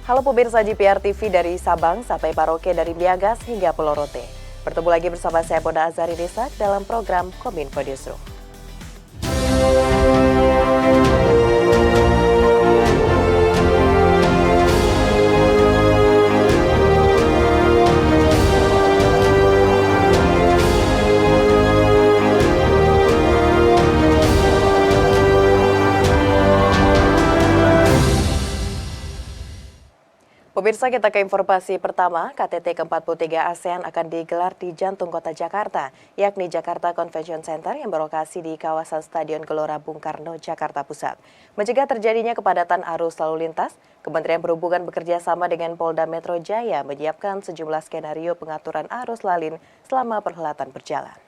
Halo pemirsa GPR TV dari Sabang sampai Paroke dari Biagas hingga Pulau Rote. Bertemu lagi bersama saya Boda Azari Desak dalam program Kominfo Newsroom. Pemirsa, kita ke informasi pertama. KTT ke-43 ASEAN akan digelar di jantung kota Jakarta, yakni Jakarta Convention Center yang berlokasi di kawasan Stadion Gelora Bung Karno, Jakarta Pusat. Mencegah terjadinya kepadatan arus lalu lintas, Kementerian Perhubungan bekerja sama dengan Polda Metro Jaya menyiapkan sejumlah skenario pengaturan arus lalin selama perhelatan berjalan.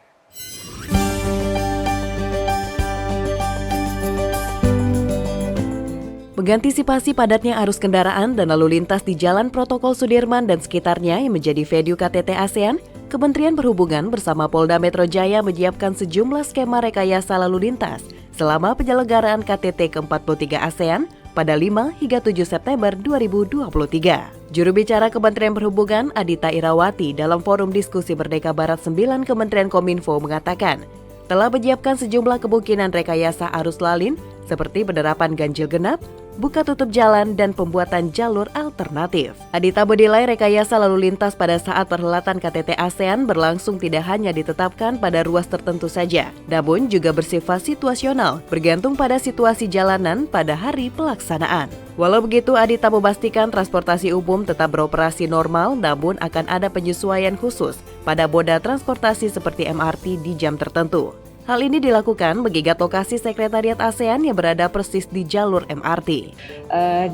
Mengantisipasi padatnya arus kendaraan dan lalu lintas di Jalan Protokol Sudirman dan sekitarnya yang menjadi venue KTT ASEAN, Kementerian Perhubungan bersama Polda Metro Jaya menyiapkan sejumlah skema rekayasa lalu lintas selama penyelenggaraan KTT ke-43 ASEAN pada 5 hingga 7 September 2023. Juru bicara Kementerian Perhubungan Adita Irawati dalam forum diskusi Merdeka Barat 9 Kementerian Kominfo mengatakan, telah menyiapkan sejumlah kemungkinan rekayasa arus lalin seperti penerapan ganjil genap, buka tutup jalan, dan pembuatan jalur alternatif. Adita menilai rekayasa lalu lintas pada saat perhelatan KTT ASEAN berlangsung tidak hanya ditetapkan pada ruas tertentu saja, namun juga bersifat situasional, bergantung pada situasi jalanan pada hari pelaksanaan. Walau begitu, Adita memastikan transportasi umum tetap beroperasi normal, namun akan ada penyesuaian khusus pada moda transportasi seperti MRT di jam tertentu. Hal ini dilakukan mengingat lokasi Sekretariat ASEAN yang berada persis di jalur MRT.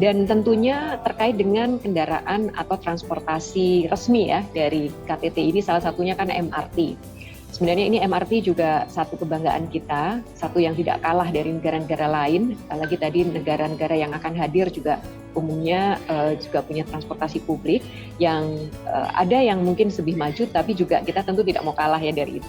Dan tentunya terkait dengan kendaraan atau transportasi resmi ya dari KTT ini, salah satunya kan MRT. Sebenarnya ini MRT juga satu kebanggaan kita, satu yang tidak kalah dari negara-negara lain. Apalagi tadi negara-negara yang akan hadir juga umumnya juga punya transportasi publik yang ada yang mungkin lebih maju, tapi juga kita tentu tidak mau kalah ya dari itu.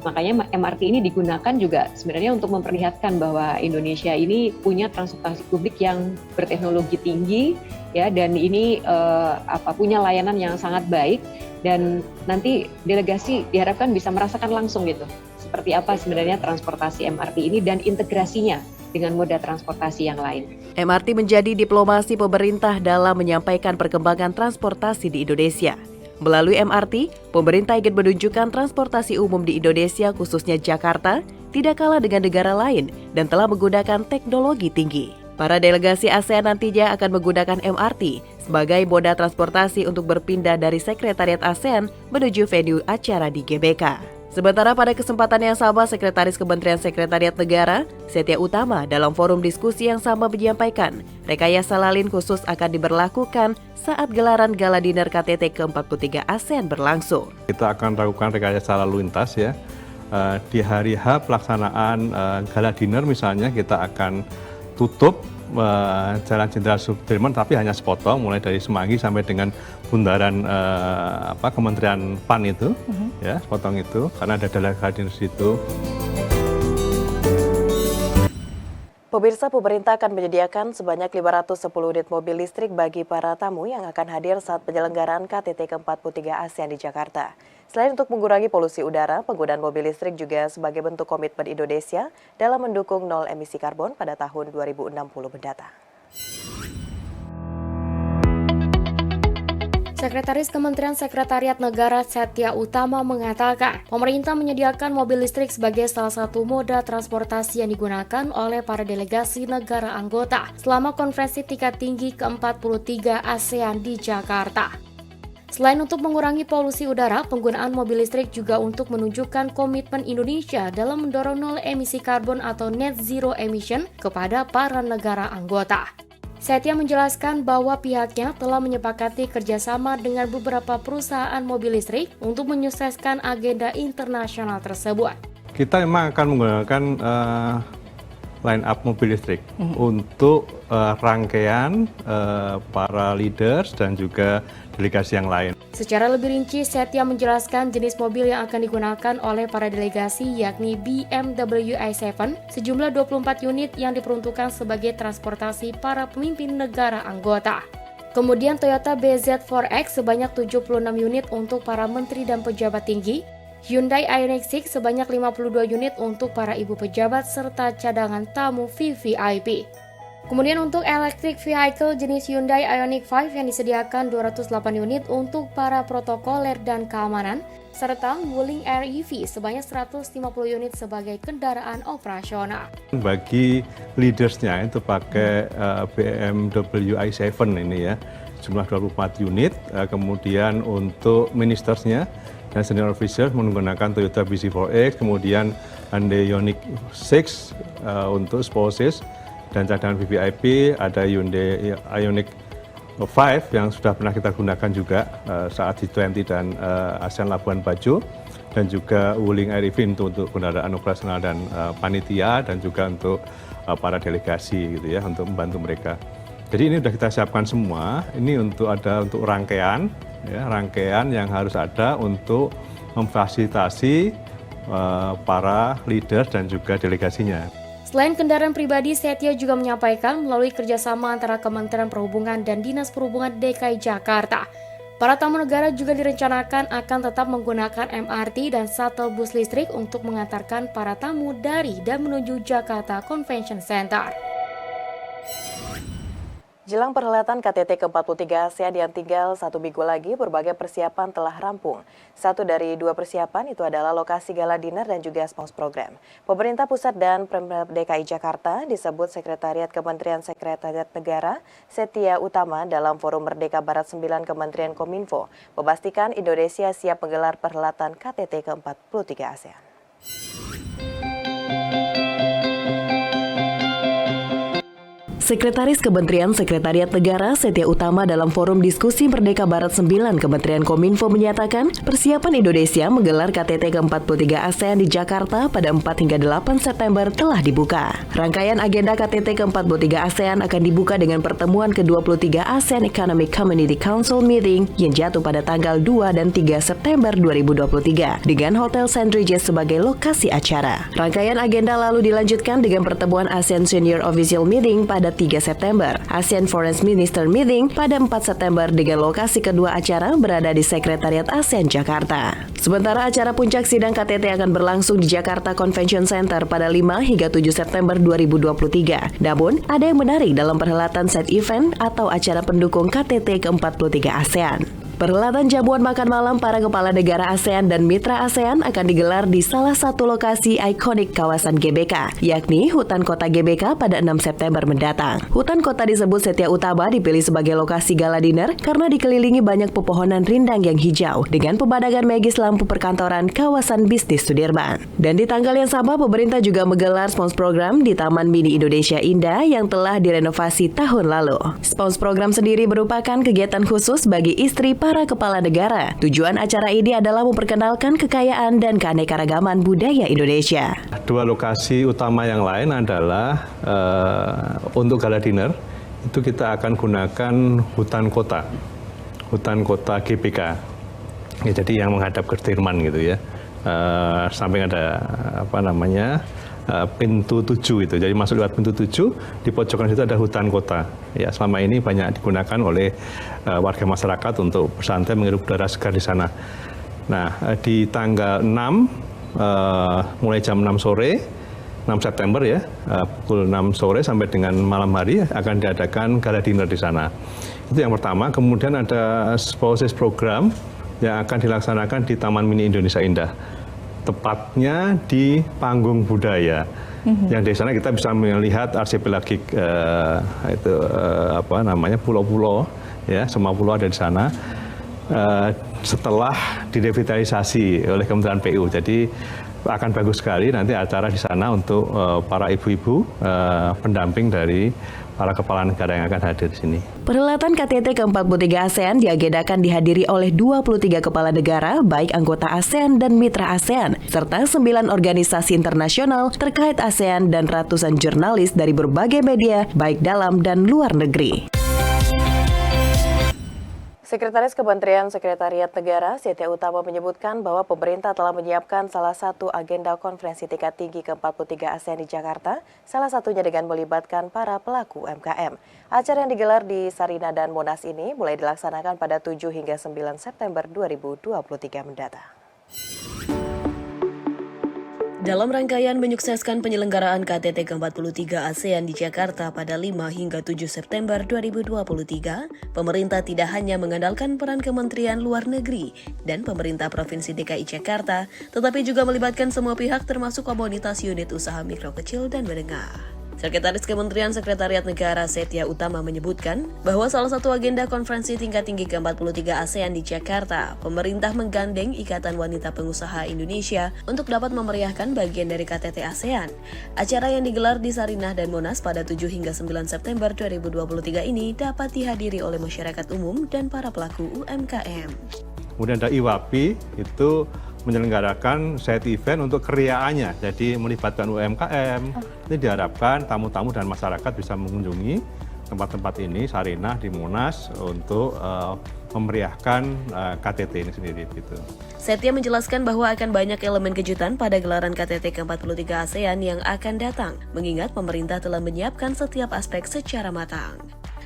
Makanya MRT ini digunakan juga sebenarnya untuk memperlihatkan bahwa Indonesia ini punya transportasi publik yang berteknologi tinggi ya, dan ini punya layanan yang sangat baik. Dan nanti delegasi diharapkan bisa merasakan langsung gitu, seperti apa sebenarnya transportasi MRT ini dan integrasinya dengan moda transportasi yang lain. MRT menjadi diplomasi pemerintah dalam menyampaikan perkembangan transportasi di Indonesia. Melalui MRT, pemerintah ingin menunjukkan transportasi umum di Indonesia, khususnya Jakarta, tidak kalah dengan negara lain dan telah menggunakan teknologi tinggi. Para delegasi ASEAN nantinya akan menggunakan MRT sebagai moda transportasi untuk berpindah dari Sekretariat ASEAN menuju venue acara di GBK. Sementara pada kesempatan yang sama, Sekretaris Kementerian Sekretariat Negara, Setia Utama, dalam forum diskusi yang sama menyampaikan, rekayasa lalin khusus akan diberlakukan saat gelaran Gala Dinner KTT ke-43 ASEAN berlangsung. Kita akan lakukan rekayasa lalu lintas ya. Di hari H pelaksanaan Gala Dinner misalnya, kita akan tutup Jalan Jenderal Sudirman tapi hanya sepotong, mulai dari Semanggi sampai dengan bundaran Kementerian PAN itu, ya sepotong itu karena ada delegasi di situ. Pemirsa, pemerintah akan menyediakan sebanyak 510 unit mobil listrik bagi para tamu yang akan hadir saat penyelenggaraan KTT ke-43 ASEAN di Jakarta. Selain untuk mengurangi polusi udara, penggunaan mobil listrik juga sebagai bentuk komitmen Indonesia dalam mendukung nol emisi karbon pada tahun 2060 mendatang. Sekretaris Kementerian Sekretariat Negara Setia Utama mengatakan, pemerintah menyediakan mobil listrik sebagai salah satu moda transportasi yang digunakan oleh para delegasi negara anggota selama konferensi tingkat tinggi ke-43 ASEAN di Jakarta. Selain untuk mengurangi polusi udara, penggunaan mobil listrik juga untuk menunjukkan komitmen Indonesia dalam mendorong nol emisi karbon atau net zero emission kepada para negara anggota. Setia menjelaskan bahwa pihaknya telah menyepakati kerjasama dengan beberapa perusahaan mobil listrik untuk menyukseskan agenda internasional tersebut. Kita memang akan menggunakan line up mobil listrik untuk rangkaian para leaders dan juga delegasi yang lain. Secara lebih rinci, Setia menjelaskan jenis mobil yang akan digunakan oleh para delegasi yakni BMW i7, sejumlah 24 unit yang diperuntukkan sebagai transportasi para pemimpin negara anggota. Kemudian Toyota BZ4X sebanyak 76 unit untuk para menteri dan pejabat tinggi, Hyundai Ioniq 6 sebanyak 52 unit untuk para ibu pejabat serta cadangan tamu VVIP. Kemudian untuk electric vehicle jenis Hyundai Ioniq 5 yang disediakan 208 unit untuk para protokoler dan keamanan, serta Wuling Air EV sebanyak 150 unit sebagai kendaraan operasional. Bagi leadersnya itu pakai BMW i7 ini ya, jumlah 24 unit. Kemudian untuk ministersnya dan senior officer menggunakan Toyota BZ4X, kemudian Hyundai Ioniq 6 untuk spouses dan cadangan VVIP, ada Hyundai Ioniq 5 yang sudah pernah kita gunakan juga saat G20 dan ASEAN Labuan Bajo, dan juga Wuling Air EV untuk kendaraan operasional dan panitia, dan juga untuk para delegasi gitu ya, untuk membantu mereka. Jadi ini sudah kita siapkan semua. Ini untuk rangkaian ya, rangkaian yang harus ada untuk memfasilitasi para leader dan juga delegasinya. Selain kendaraan pribadi, Setia juga menyampaikan melalui kerjasama antara Kementerian Perhubungan dan Dinas Perhubungan DKI Jakarta, para tamu negara juga direncanakan akan tetap menggunakan MRT dan shuttle bus listrik untuk mengantarkan para tamu dari dan menuju Jakarta Convention Center. Jelang perhelatan KTT ke-43 ASEAN yang tinggal 1 minggu lagi, berbagai persiapan telah rampung. Satu dari 2 persiapan itu adalah lokasi gala dinner dan juga spons program. Pemerintah Pusat dan Pemprov DKI Jakarta disebut Sekretariat Kementerian Sekretariat Negara Setia Utama dalam Forum Merdeka Barat 9 Kementerian Kominfo memastikan Indonesia siap menggelar perhelatan KTT ke-43 ASEAN. Sekretaris Kementerian Sekretariat Negara Setia Utama dalam Forum Diskusi Merdeka Barat 9 Kementerian Kominfo menyatakan persiapan Indonesia menggelar KTT ke-43 ASEAN di Jakarta pada 4 hingga 8 September telah dibuka. Rangkaian agenda KTT ke-43 ASEAN akan dibuka dengan pertemuan ke-23 ASEAN Economic Community Council Meeting yang jatuh pada tanggal 2 dan 3 September 2023 dengan Hotel St. Regis sebagai lokasi acara. Rangkaian agenda lalu dilanjutkan dengan pertemuan ASEAN Senior Official Meeting pada 3 September, ASEAN Foreign Minister Meeting pada 4 September dengan lokasi kedua acara berada di Sekretariat ASEAN Jakarta. Sementara acara puncak sidang KTT akan berlangsung di Jakarta Convention Center pada 5 hingga 7 September 2023. Namun, ada yang menarik dalam perhelatan side event atau acara pendukung KTT ke-43 ASEAN. Perhelatan jamuan makan malam para kepala negara ASEAN dan mitra ASEAN akan digelar di salah satu lokasi ikonik kawasan GBK, yakni Hutan Kota GBK pada 6 September mendatang. Hutan Kota disebut Setia Utama dipilih sebagai lokasi gala dinner karena dikelilingi banyak pepohonan rindang yang hijau dengan pemandangan magis lampu perkantoran kawasan bisnis Sudirman. Dan di tanggal yang sama, pemerintah juga menggelar spons program di Taman Mini Indonesia Indah yang telah direnovasi tahun lalu. Spons program sendiri merupakan kegiatan khusus bagi istri para kepala negara. Tujuan acara ini adalah memperkenalkan kekayaan dan keanekaragaman budaya Indonesia. 2 lokasi utama yang lain adalah untuk gala dinner, itu kita akan gunakan hutan kota GBK. Ya, jadi yang menghadap ke Sudirman gitu ya. Samping ada pintu 7 itu. Jadi masuk lewat pintu 7, di pojokan situ ada hutan kota. Ya, selama ini banyak digunakan oleh warga masyarakat untuk bersantai menghirup udara segar di sana. Nah, di tanggal 6 mulai jam 6 sore 6 September ya, pukul 6 sore sampai dengan malam hari akan diadakan gala dinner di sana. Itu yang pertama. Kemudian ada spouses program yang akan dilaksanakan di Taman Mini Indonesia Indah. Tepatnya di panggung budaya. Yang di sana kita bisa melihat arsipelagik pulau-pulau ya, semua pulau ada di sana. Setelah direvitalisasi oleh Kementerian PU, jadi akan bagus sekali nanti acara di sana untuk para ibu-ibu pendamping dari para kepala negara yang akan hadir di sini. Perhelatan KTT ke-43 ASEAN diagendakan dihadiri oleh 23 kepala negara, baik anggota ASEAN dan mitra ASEAN, serta 9 organisasi internasional terkait ASEAN dan ratusan jurnalis dari berbagai media, baik dalam dan luar negeri. Sekretaris Kementerian Sekretariat Negara Setya Utama menyebutkan bahwa pemerintah telah menyiapkan salah satu agenda konferensi tingkat tinggi ke-43 ASEAN di Jakarta, salah satunya dengan melibatkan para pelaku UMKM. Acara yang digelar di Sarinah dan Monas ini mulai dilaksanakan pada 7 hingga 9 September 2023 mendatang. Dalam rangkaian menyukseskan penyelenggaraan KTT ke-43 ASEAN di Jakarta pada 5 hingga 7 September 2023, pemerintah tidak hanya mengandalkan peran Kementerian Luar Negeri dan pemerintah Provinsi DKI Jakarta, tetapi juga melibatkan semua pihak termasuk komunitas unit usaha mikro kecil dan menengah. Sekretaris Kementerian Sekretariat Negara Setya Utama menyebutkan bahwa salah satu agenda konferensi tingkat tinggi ke-43 ASEAN di Jakarta, pemerintah menggandeng Ikatan Wanita Pengusaha Indonesia untuk dapat memeriahkan bagian dari KTT ASEAN. Acara yang digelar di Sarinah dan Monas pada 7 hingga 9 September 2023 ini dapat dihadiri oleh masyarakat umum dan para pelaku UMKM. Kemudian ada IWAPI, itu menyelenggarakan side event untuk keriaannya, jadi melibatkan UMKM. Ini diharapkan tamu-tamu dan masyarakat bisa mengunjungi tempat-tempat ini, Sarinah di Monas, untuk memeriahkan KTT ini sendiri. Gitu. Setya menjelaskan bahwa akan banyak elemen kejutan pada gelaran KTT ke-43 ASEAN yang akan datang, mengingat pemerintah telah menyiapkan setiap aspek secara matang.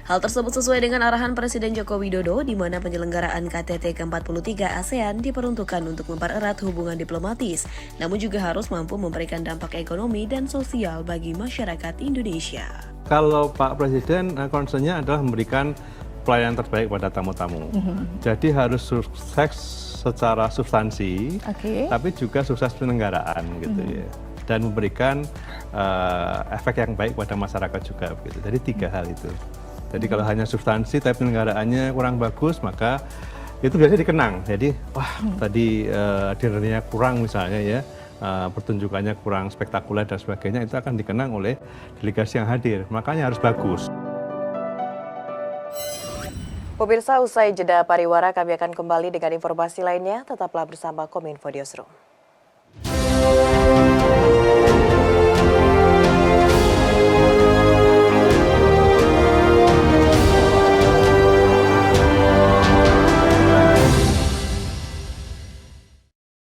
Hal tersebut sesuai dengan arahan Presiden Joko Widodo di mana penyelenggaraan KTT ke-43 ASEAN diperuntukkan untuk mempererat hubungan diplomatis, namun juga harus mampu memberikan dampak ekonomi dan sosial bagi masyarakat Indonesia. Kalau Pak Presiden concernnya adalah memberikan pelayanan terbaik pada tamu-tamu. Jadi harus sukses secara substansi, tapi juga sukses penyelenggaraan gitu ya. Dan memberikan efek yang baik pada masyarakat juga. Gitu. Jadi 3 hal itu. Jadi kalau hanya substansi tapi penyelenggaranya kurang bagus, maka itu biasanya dikenang. Jadi tadi dinernya kurang misalnya ya, pertunjukannya kurang spektakuler dan sebagainya, itu akan dikenang oleh delegasi yang hadir. Makanya harus bagus. Pemirsa, usai jeda pariwara kami akan kembali dengan informasi lainnya. Tetaplah bersama Kominfo Newsroom.